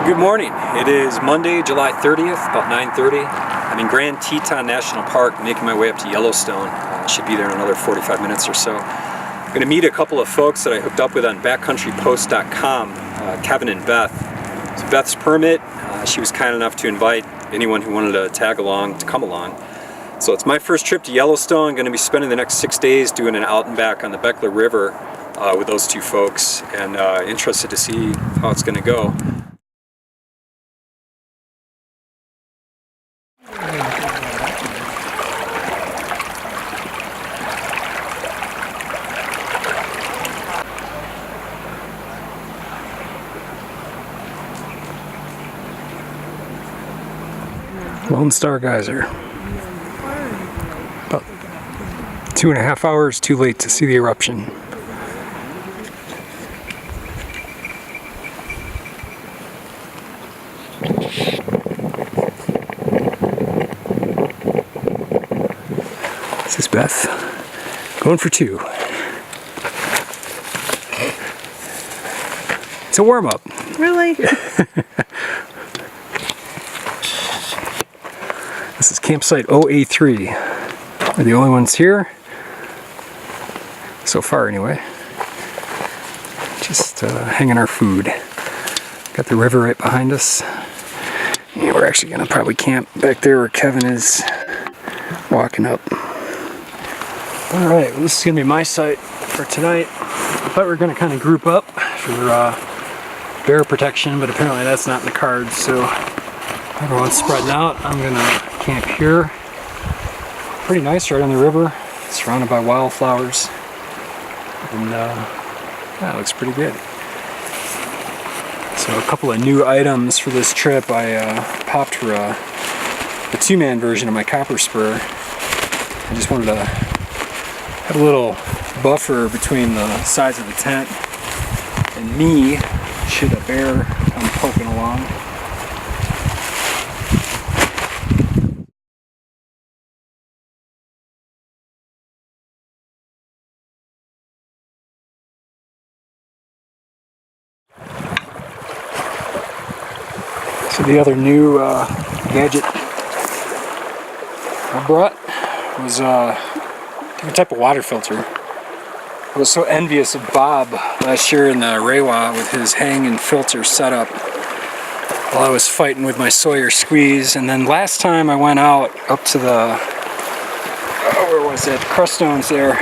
Good morning. It is Monday, July 30th, about 9:30. I'm in Grand Teton National Park, making my way up to Yellowstone. Should be there in another 45 minutes or so. I'm going to meet a couple of folks that I hooked up with on backcountrypost.com, Kevin and Beth. It's Beth's permit. She was kind enough to invite anyone who wanted to tag along to come along. So it's my first trip to Yellowstone. I'm going to be spending the next 6 days doing an out and back on the Bechler River with those two folks, and interested to see how it's going to go. Lonestar geyser. About 2.5 hours too late to see the eruption. This is Beth, going for two. It's a warm-up. Really? This is campsite OA3. We're the only ones here. So far, anyway. Just hanging our food. Got the river right behind us. And we're actually going to probably camp back there where Kevin is walking up. Alright, well, this is going to be my site for tonight. I thought we were going to kind of group up for bear protection, but apparently that's not in the cards, so everyone's spreading out. I'm going to camp here. Pretty nice right on the river, surrounded by wildflowers, and yeah, it looks pretty good. So a couple of new items for this trip. I popped for the two-man version of my copper spur. I just wanted to have a little buffer between the sides of the tent and me should a bear come poking along. So the other new gadget I brought was a different type of water filter. I was so envious of Bob last year in the Rewa with his hang and filter setup while I was fighting with my Sawyer squeeze. And then last time I went out up to the, where was it, Creststones there,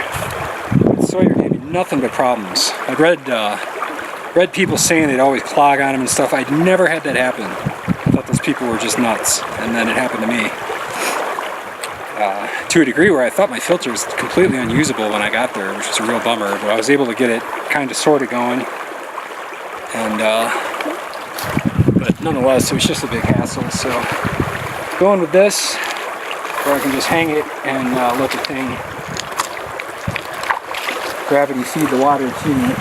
Sawyer gave me nothing but problems. I'd read people saying they'd always clog on them and stuff. I'd never had that happen. I thought those people were just nuts, and then it happened to me. To a degree where I thought my filter was completely unusable when I got there, which was a real bummer, but I was able to get it kind of sort of going. And but nonetheless, it was just a big hassle. So going with this, where I can just hang it and let the thing gravity feed the water to me.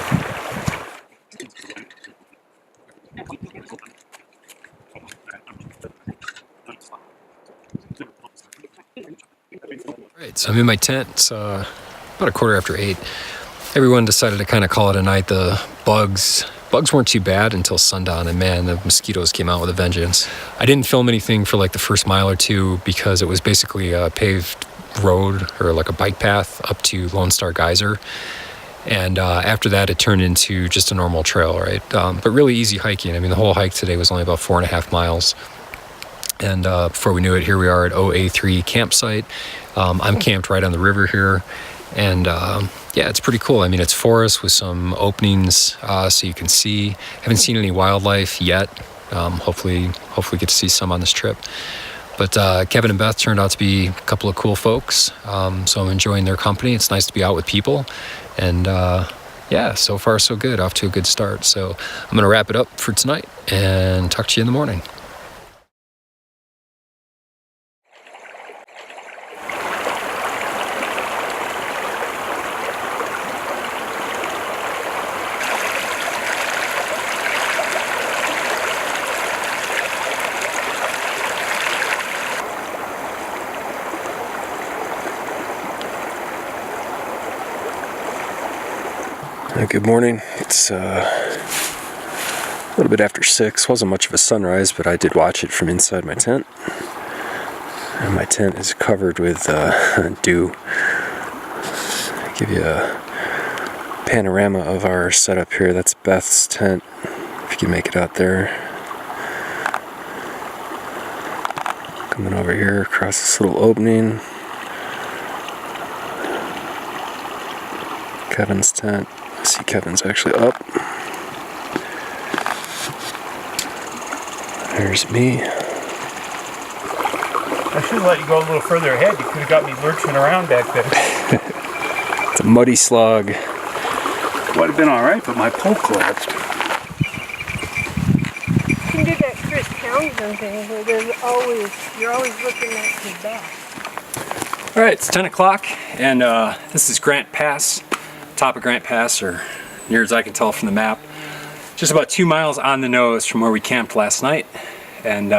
Right, so I'm in my tent. It's about 8:15. Everyone decided to kind of call it a night. The bugs weren't too bad until sundown, and man, the mosquitoes came out with a vengeance. I didn't film anything for like the first mile or two because it was basically a paved road or like a bike path up to Lonestar Geyser. And after that, it turned into just a normal trail, right? But really easy hiking. I mean, the whole hike today was only about 4.5 miles. And before we knew it, here we are at OA3 campsite. I'm camped right on the river here. And yeah, it's pretty cool. I mean, it's forest with some openings so you can see. Haven't seen any wildlife yet. Hopefully get to see some on this trip. But Kevin and Beth turned out to be a couple of cool folks. So I'm enjoying their company. It's nice to be out with people. And yeah, so far so good. Off to a good start. So I'm going to wrap it up for tonight and talk to you in the morning. Good morning. It's A little bit after 6. Wasn't much of a sunrise, but I did watch it from inside my tent. And my tent is covered with dew. I'll give you a panorama of our setup here. That's Beth's tent, if you can make it out there. Coming over here across this little opening. Kevin's tent. I see Kevin's actually up. There's me. I should have let you go a little further ahead. You could have got me lurching around back there. It's a muddy slog. Would have been all right, but my pole collapsed. You can do that Chris Townsend thing where you're always looking at his back. All right, it's 10 o'clock, and this is Grant Pass, top of Grant Pass, or near as I can tell from the map. Just about 2 miles on the nose from where we camped last night, and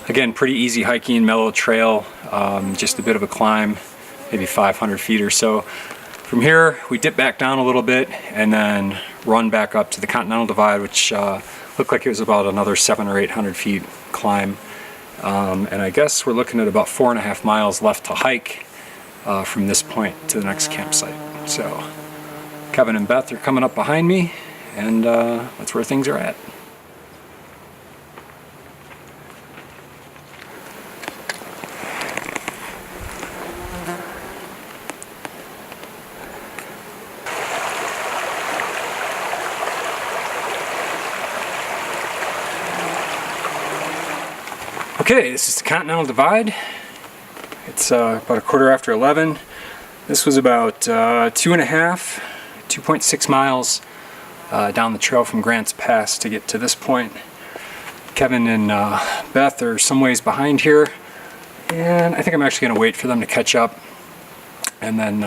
again, pretty easy hiking, mellow trail, just a bit of a climb, maybe 500 feet or so. From here, we dip back down a little bit and then run back up to the Continental Divide, which looked like it was about another 700 or 800 feet climb. And I guess we're looking at about 4.5 miles left to hike from this point to the next campsite. So Kevin and Beth are coming up behind me, and that's where things are at. Okay, this is the Continental Divide. It's about 11:15. This was about 2.6 miles down the trail from Grants Pass to get to this point. Kevin and Beth are some ways behind here, and I think I'm actually going to wait for them to catch up and then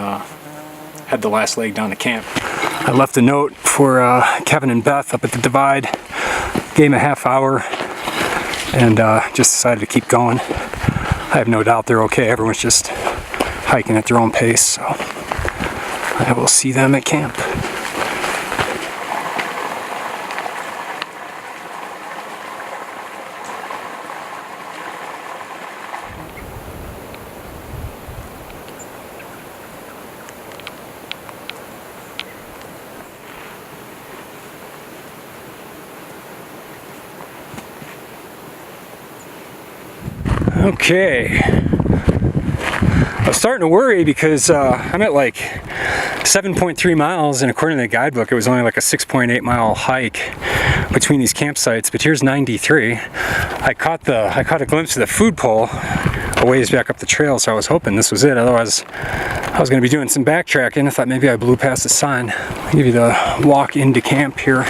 head the last leg down to camp. I left a note for Kevin and Beth up at the Divide, gave them a half hour, and just decided to keep going. I have no doubt they're okay. Everyone's just hiking at their own pace, so I will see them at camp. Okay, I was starting to worry because I'm at like 7.3 miles, and according to the guidebook it was only like a 6.8 mile hike between these campsites, but here's 93. I caught a glimpse of the food pole a ways back up the trail, so I was hoping this was it. Otherwise I was going to be doing some backtracking. I thought maybe I blew past the sign. I'll give you the walk into camp here.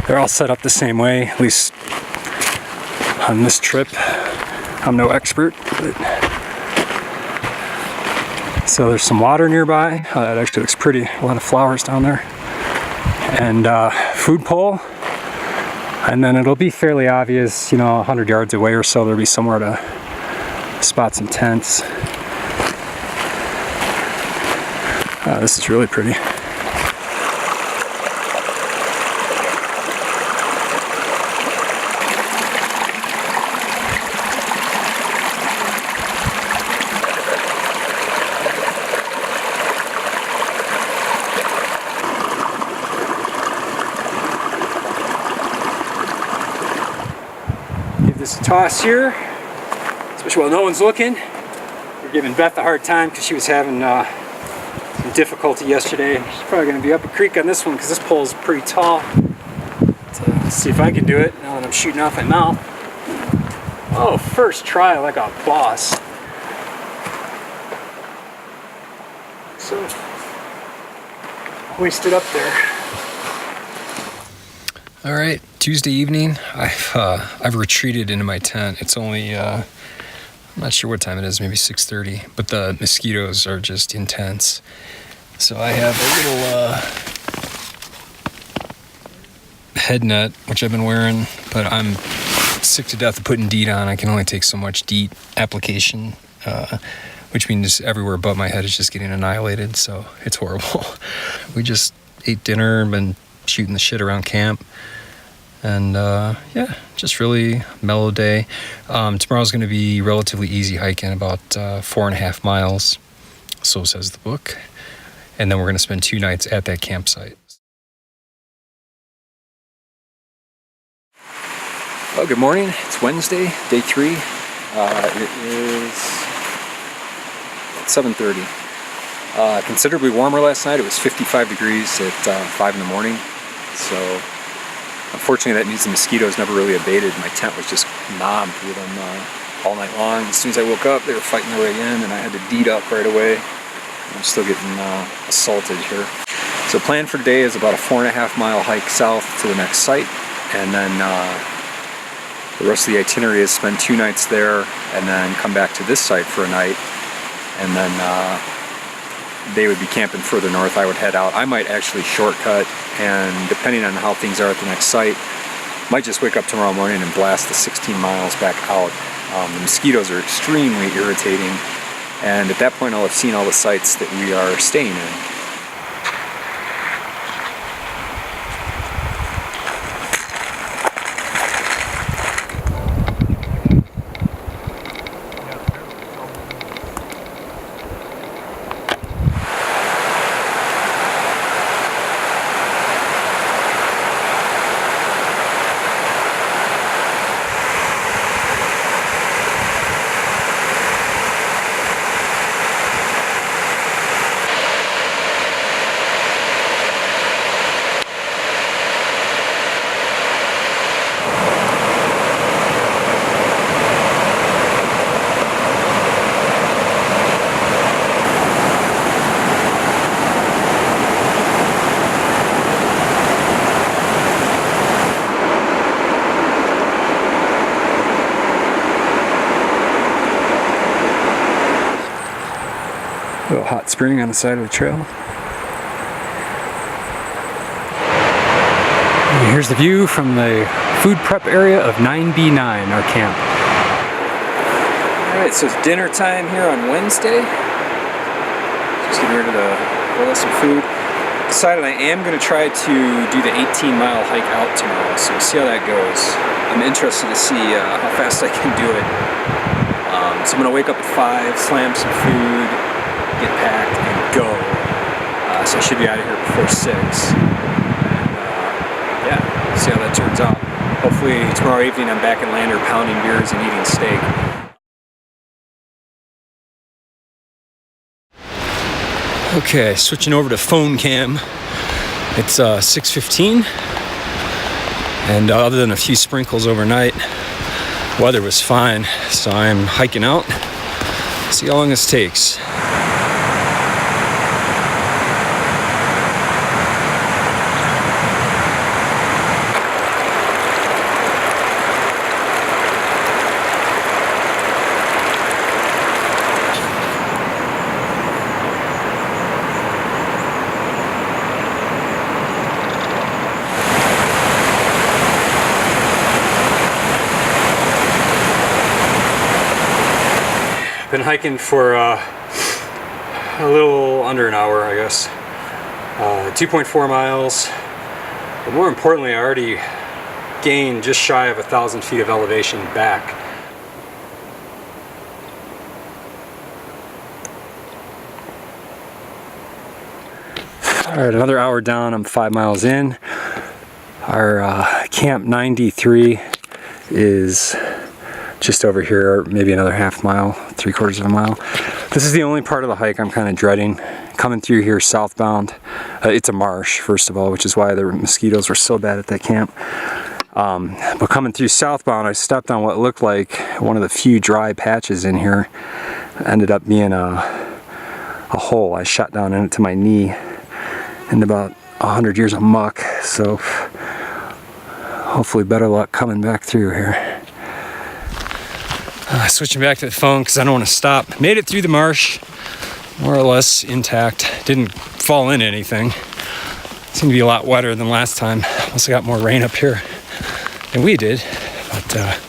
They're all set up the same way, at least on this trip. I'm no expert, but so there's some water nearby. That actually looks pretty. A lot of flowers down there, and food pole. And then it'll be fairly obvious, 100 yards away or so, there'll be somewhere to spot some tents. This is really pretty. This toss here, especially while no one's looking. We're giving Beth a hard time because she was having some difficulty yesterday. She's probably going to be up a creek on this one because this pole is pretty tall. So let's see if I can do it now that I'm shooting off my mouth. Oh, first try like a boss. So, hoisted up there. All right, Tuesday evening. I've retreated into my tent. It's only I'm not sure what time it is, maybe 6:30, but the mosquitoes are just intense. So I have a little head net, which I've been wearing, but I'm sick to death of putting DEET on. I can only take so much DEET application, which means everywhere above my head is just getting annihilated, so it's horrible. We just ate dinner and shooting the shit around camp. And yeah, just really mellow day. Tomorrow's going to be relatively easy hiking, about 4.5 miles, so says the book. And then we're going to spend 2 nights at that campsite. Well, good morning. It's Wednesday, day 3. It is 7:30. Considerably warmer last night. It was 55 degrees at 5 in the morning. So unfortunately, that means the mosquitoes never really abated. My tent was just mobbed with them all night long. As soon as I woke up, they were fighting their way in, and I had to deed up right away. I'm still getting assaulted here. So plan for today is about a 4.5 mile hike south to the next site, and then the rest of the itinerary is spend 2 nights there, and then come back to this site for a night, and then they would be camping further north. I would head out. I might actually shortcut, and depending on how things are at the next site, might just wake up tomorrow morning and blast the 16 miles back out. The mosquitoes are extremely irritating, and at that point I'll have seen all the sites that we are staying in. A little hot spring on the side of the trail. And here's the view from the food prep area of 9B9, our camp. Alright, so it's dinner time here on Wednesday. Just getting ready to roll us some food. Decided I am going to try to do the 18-mile hike out tomorrow, so we'll see how that goes. I'm interested to see how fast I can do it. So I'm going to wake up at 5, slam some food, get packed, and go. So I should be out of here before 6. And yeah, see how that turns out. Hopefully tomorrow evening I'm back in Lander pounding beers and eating steak. Okay, switching over to phone cam. It's 6:15, and other than a few sprinkles overnight, weather was fine. So I'm hiking out. See how long this takes. Been hiking for a little under an hour, I guess. 2.4 miles. But more importantly, I already gained just shy of 1,000 feet of elevation back. All right, another hour down. I'm 5 miles in. Our camp 93 is just over here, maybe another half mile, 3/4 of a mile. This is the only part of the hike I'm kind of dreading. Coming through here southbound, it's a marsh, first of all, which is why the mosquitoes were so bad at that camp. But coming through southbound, I stepped on what looked like one of the few dry patches in here. Ended up being a hole. I shot down in it to my knee in about 100 years of muck. So hopefully better luck coming back through here. Switching back to the phone because I don't want to stop. Made it through the marsh, more or less intact. Didn't fall in anything. Seemed to be a lot wetter than last time. Also got more rain up here than we did. But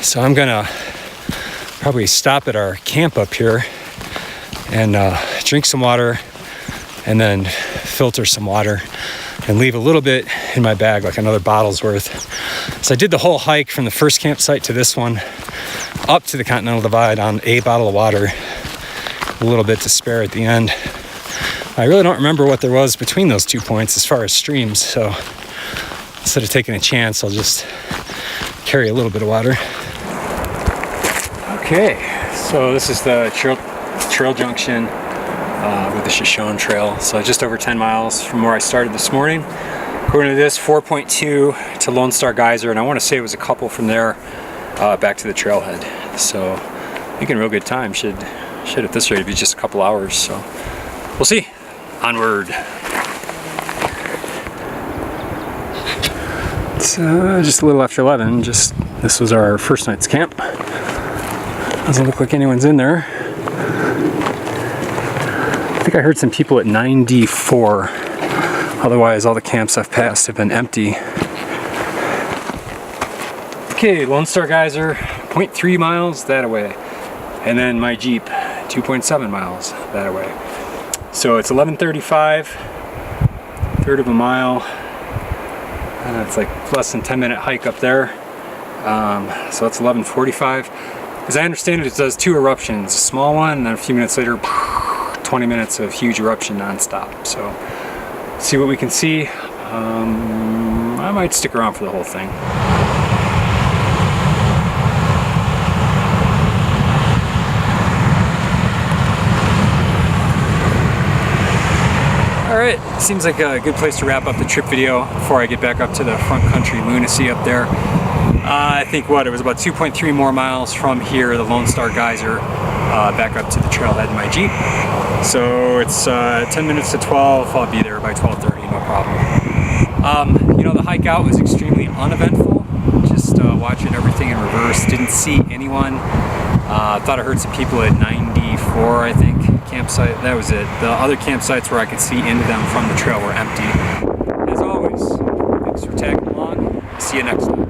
so I'm gonna probably stop at our camp up here and drink some water and then filter some water and leave a little bit in my bag, like another bottle's worth. So I did the whole hike from the first campsite to this one, up to the Continental Divide on a bottle of water, a little bit to spare at the end. I really don't remember what there was between those 2 points as far as streams, so instead of taking a chance, I'll just carry a little bit of water. Okay, so this is the trail junction with the Shoshone Trail. So just over 10 miles from where I started this morning. According to this, 4.2 to Lonestar Geyser, and I want to say it was a couple from there back to the trailhead. So making a real good time. Should at this rate be just a couple hours. So we'll see. Onward. It's just a little after 11. This was our first night's camp. Doesn't look like anyone's in there. I think I heard some people at 94. Otherwise, all the camps I've passed have been empty. Okay, Lonestar Geyser, 0.3 miles that way. And then my Jeep, 2.7 miles that way. So it's 11:35, third of a mile. It's like less than 10-minute hike up there. So it's 11:45. As I understand it, it does 2 eruptions, a small one, and then a few minutes later, 20 minutes of huge eruption nonstop. So see what we can see. I might stick around for the whole thing. Alright, seems like a good place to wrap up the trip video before I get back up to the front country lunacy up there. I think it was about 2.3 more miles from here, the Lonestar Geyser, back up to the trailhead in my Jeep. So it's 10 minutes to 12, I'll be there by 12:30, no problem. The hike out was extremely uneventful, just watching everything in reverse, didn't see anyone. Thought I heard some people at 94, I think, campsite. That was it. The other campsites where I could see into them from the trail were empty. As always, thanks for tagging along. See you next time.